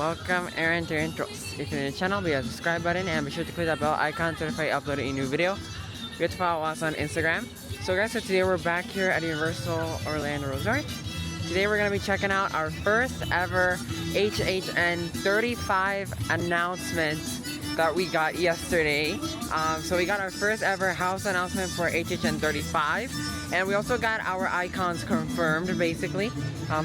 Welcome Aaron to Intros. If you're new to the channel, be a subscribe button and be sure to click that bell icon to notify I upload a new video. You have to follow us on Instagram. So guys, so today we're back here at Universal Orlando Resort. Today we're going to be checking out our first ever HHN 35 announcement that we got yesterday. So we got our first ever house announcement for HHN 35, and we also got our icons confirmed, basically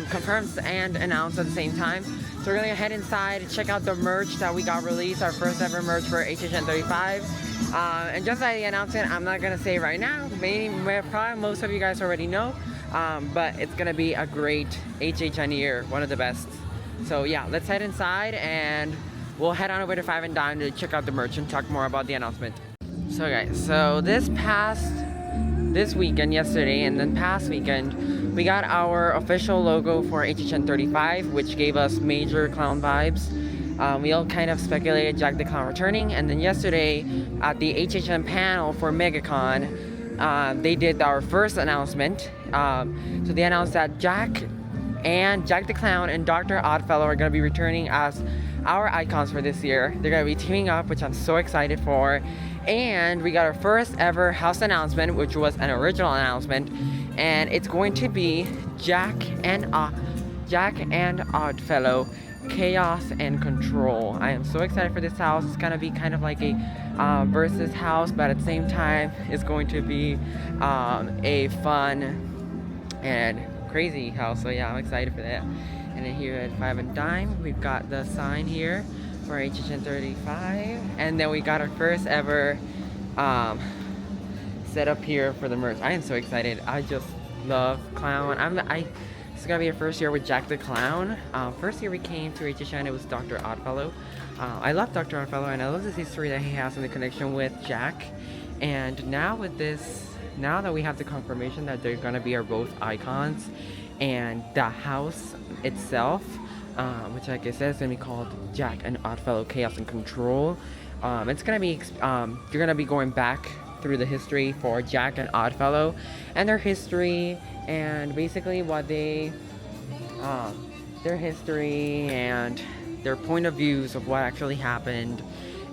confirmed and announced at the same time. So we're gonna head inside, check out the merch that we got released, our first ever merch for HHN 35. And just like the announcement, I'm not gonna say right now, probably most of you guys already know, but it's gonna be a great HHN year, one of the best. So yeah, let's head inside and we'll head on over to Five and Dime to check out the merch and talk more about the announcement. So guys, so this weekend, yesterday, and then past weekend, we got our official logo for HHN 35, which gave us major clown vibes. We all kind of speculated Jack the Clown returning, and then yesterday at the HHN panel for MegaCon, they did our first announcement. So they announced that Jack the Clown and Dr. Oddfellow are going to be returning as our icons for this year. They're going to be teaming up, which I'm so excited for. And we got our first ever house announcement, which was an original announcement, and it's going to be Jack and Oddfellow, Chaos and Control. I am so excited for this house. It's gonna be kind of like a versus house, but at the same time it's going to be a fun and crazy house. So yeah, I'm excited for that. And then here at Five and Dime, we've got the sign here for HHN 35, and then we got our first ever setup here for the merch. I am so excited. I just love clown. It's gonna be our first year with Jack the Clown. First year we came to HHN, it was Dr. Oddfellow. I love Dr. Oddfellow, and I love this history that he has in the connection with Jack. And now with this, now that we have the confirmation that they're gonna be our both icons, and the house itself, which like I said is gonna be called Jack and Oddfellow, Chaos and Control. It's gonna be you're gonna be going back through the history for Jack and Oddfellow and their history, and basically what they their history and their point of views of what actually happened,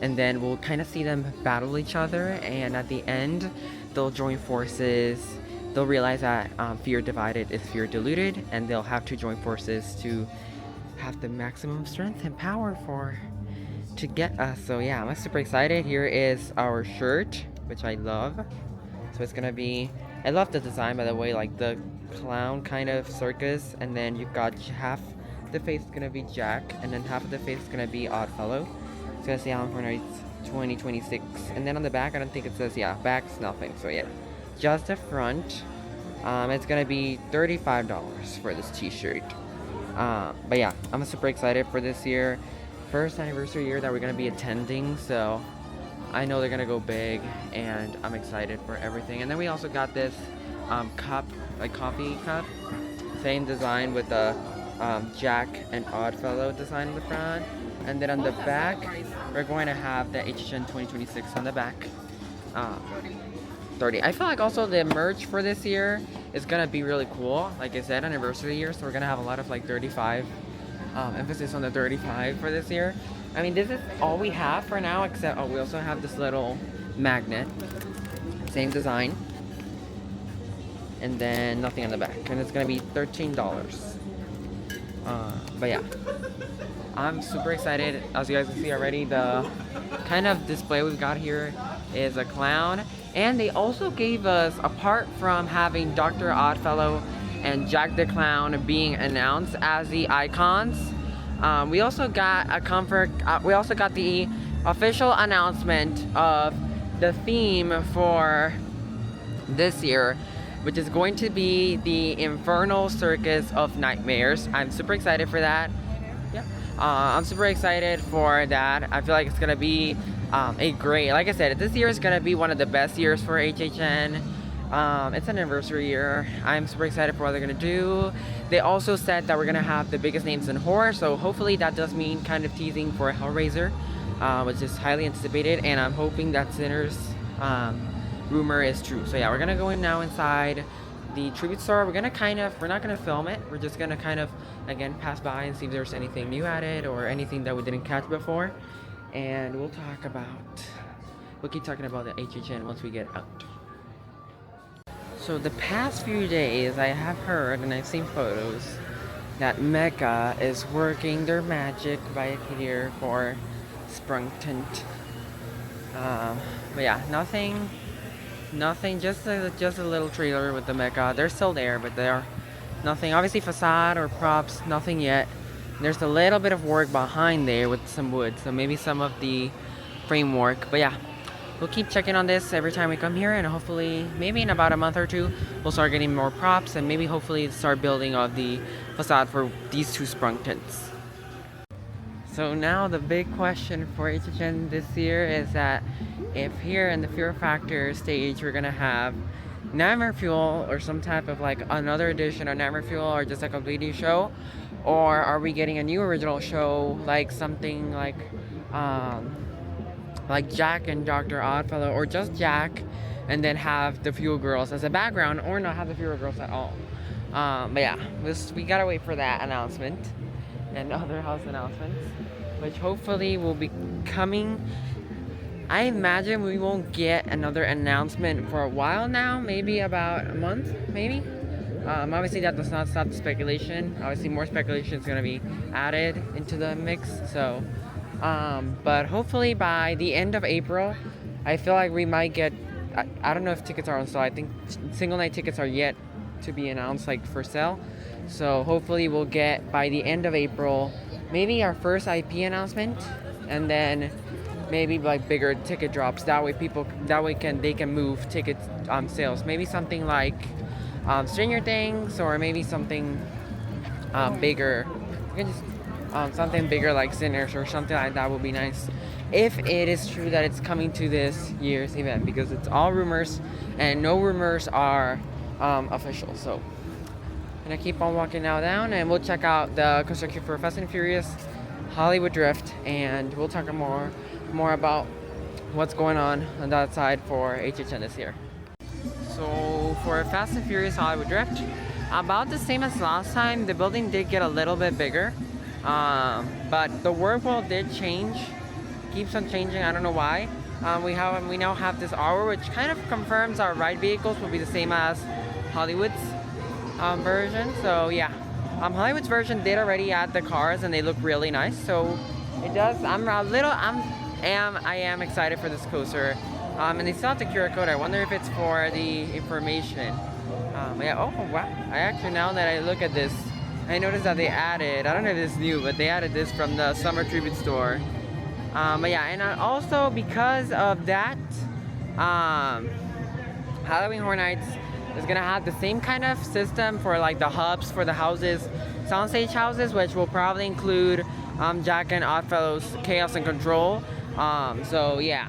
and then we'll kind of see them battle each other, and at the end they'll join forces. They'll realize that fear divided is fear diluted, and they'll have to join forces to have the maximum strength and power to get us. So yeah, I'm super excited. Here is our shirt, which I love. So it's gonna be, I love the design, by the way, like the clown kind of circus, and then you've got half the face is gonna be Jack, and then half of the face is gonna be Oddfellow. It's gonna say Alan Fortnite 2026, and then on the back I don't think it says, yeah, back's nothing. So yeah, just the front. It's gonna be $35 for this t-shirt. But yeah, I'm super excited for this year, first anniversary year that we're gonna be attending, so I know they're gonna go big, and I'm excited for everything. And then we also got this cup, like coffee cup, same design with the Jack and Oddfellow design in the front, and then on the back we're going to have the HHN 2026 on the back. 30. I feel like also the merch for this year is gonna be really cool. Like I said, anniversary year, so we're gonna have a lot of like 35 emphasis on the 35 for this year. I mean, this is all we have for now, except we also have this little magnet, same design, and then nothing on the back, and it's gonna be $13. But yeah, I'm super excited. As you guys can see already, the kind of display we've got here is a clown. And they also gave us, apart from having Dr. Oddfellow and Jack the Clown being announced as the icons, we also got the official announcement of the theme for this year, which is going to be the Infernal Circus of Nightmares. I'm super excited for that. Yeah, I'm super excited for that. I feel like it's gonna be a great, like I said, this year is gonna be one of the best years for HHN. It's an anniversary year. I'm super excited for what they're gonna do. They also said that we're gonna have the biggest names in horror, so hopefully that does mean kind of teasing for Hellraiser, which is highly anticipated, and I'm hoping that Sinner's rumor is true. So yeah, we're gonna go in now inside, the tribute store. We're not gonna film it. We're just gonna kind of again pass by and see if there's anything new added or anything that we didn't catch before. And we'll keep talking about the HHN once we get out. So the past few days I have heard and I've seen photos that Mecca is working their magic right here for sprung tint. But yeah, nothing, just a little trailer with the Mecca. They're still there, but they're nothing, obviously facade or props, nothing yet. There's a little bit of work behind there with some wood, so maybe some of the framework. But yeah, we'll keep checking on this every time we come here, and hopefully maybe in about a month or two we'll start getting more props and maybe hopefully start building of the facade for these two sprung tints. So now the big question for HHN this year is that if here in the Fear Factor stage we're gonna have Nightmare Fuel or some type of like another edition of Nightmare Fuel or just a complete new show, or are we getting a new original show like something like Jack and Dr. Oddfellow, or just Jack and then have the Fuel Girls as a background, or not have the Fuel Girls at all. But yeah, we gotta wait for that announcement and other house announcements, which hopefully will be coming. I imagine we won't get another announcement for a while now, maybe about a month, maybe. Obviously that does not stop the speculation. Obviously more speculation is going to be added into the mix. So, but hopefully by the end of April, I feel like we might get, I don't know if tickets are on sale. I think single night tickets are yet to be announced, like for sale. So hopefully we'll get by the end of April, maybe our first IP announcement, and then maybe like bigger ticket drops. That way they can move ticket sales. Maybe something like Stranger Things, or maybe something bigger. You can just something bigger like Sinners or something like that would be nice. If it is true that it's coming to this year's event, because it's all rumors and no rumors are official. So I'm gonna keep on walking now down, and we'll check out the construction for Fast and Furious Hollywood Drift, and we'll talk more about what's going on that side for HHN this year. So for Fast and Furious Hollywood Drift, about the same as last time. The building did get a little bit bigger, but the work wall did change, keeps on changing. I don't know why. We now have this hour, which kind of confirms our ride vehicles will be the same as Hollywood's version. So yeah, Hollywood's version did already add the cars, and they look really nice. So it does. I am excited for this coaster. And they still have the QR code. I wonder if it's for the information. Yeah. Oh wow! I actually, now that I look at this, I noticed that they added. I don't know if it's new, but they added this from the Summer Tribute Store. But yeah, and also because of that, Halloween Horror Nights is gonna have the same kind of system for like the hubs for the houses, soundstage houses, which will probably include Jack and Oddfellow's Chaos and Control. So yeah,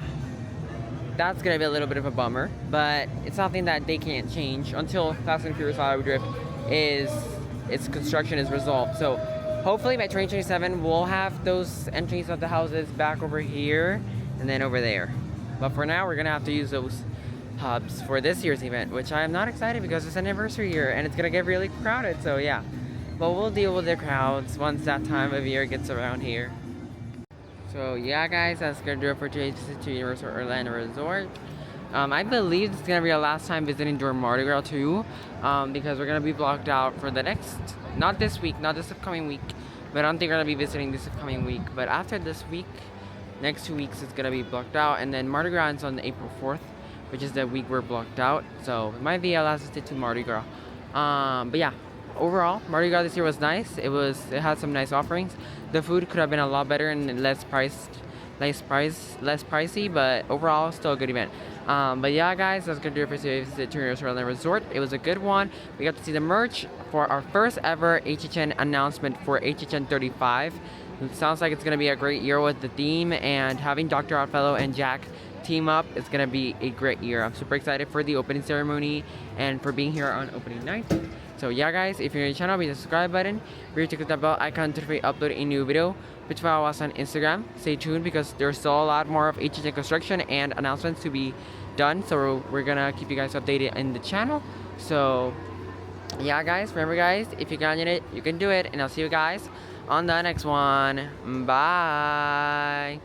that's gonna be a little bit of a bummer, but it's something that they can't change until Fast and Furious Hollywood Drift its construction is resolved. So hopefully by 2027 we'll have those entries of the houses back over here and then over there. But for now we're gonna have to use those hubs for this year's event, which I am not excited because it's an anniversary year and it's gonna get really crowded. So yeah, but we'll deal with the crowds once that time of year gets around here. So yeah guys, that's gonna do it for today's visit to Universal Orlando Resort. I believe it's gonna be our last time visiting during Mardi Gras too, because we're gonna be blocked out for the next, not this upcoming week, but I don't think we're gonna be visiting this upcoming week. But after this week, next 2 weeks it's gonna be blocked out, and then Mardi Gras is on April 4th, which is the week we're blocked out. So it might be our last visit to Mardi Gras. But yeah, overall, Mardi Gras this year was nice. It had some nice offerings. The food could have been a lot better and less pricey, but overall still a good event. But yeah guys, that's gonna do it for today's visit to Universal Orlando Resort. It was a good one. We got to see the merch for our first ever HHN announcement for HHN 35. It sounds like it's gonna be a great year with the theme, and having Dr. Oddfellow and Jack team up is gonna be a great year. I'm super excited for the opening ceremony and for being here on opening night. So yeah guys, if you're new to the channel, hit the subscribe button. Be sure to click that bell icon to upload a new video. Please follow us on Instagram. Stay tuned because there's still a lot more of HHN construction and announcements to be done. So we're gonna keep you guys updated in the channel. So Yeah, guys, remember, guys, if you can it, you can do it. And I'll see you guys on the next one. Bye.